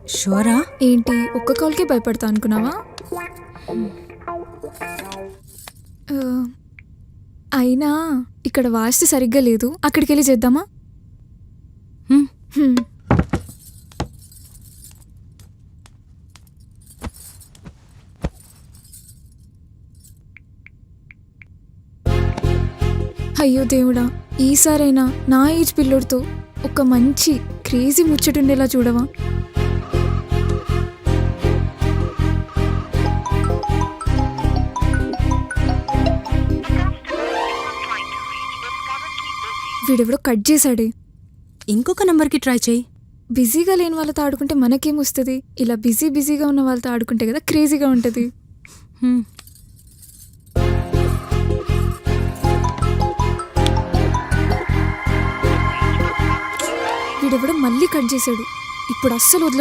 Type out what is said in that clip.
షూరా? ఏంటి ఒక్క కాల్కే భయపడతా అనుకున్నావా? ఆ, అయినా ఇక్కడ వాస్తు సరిగ్గా లేదు, అక్కడికి వెళ్ళి చేద్దామా? హ్మ్. హ్మ్. అయ్యో దేవుడా, ఈసారైనా నా ఏజ్ పిల్లోడితో ఒక మంచి క్రేజీ ముచ్చటుండేలా చూడవా? వీడెవడో కట్ చేశాడే. ఇంకొక నంబర్కి ట్రై చేయి. బిజీగా లేని వాళ్ళతో ఆడుకుంటే మనకేమొస్తుంది? ఇలా బిజీగా ఉన్న వాళ్ళతో ఆడుకుంటే కదా క్రేజీగా ఉంటుంది. హ్మ్. వీడెవడో మళ్ళీ కట్ చేశాడు. ఇప్పుడు అస్సలు వదల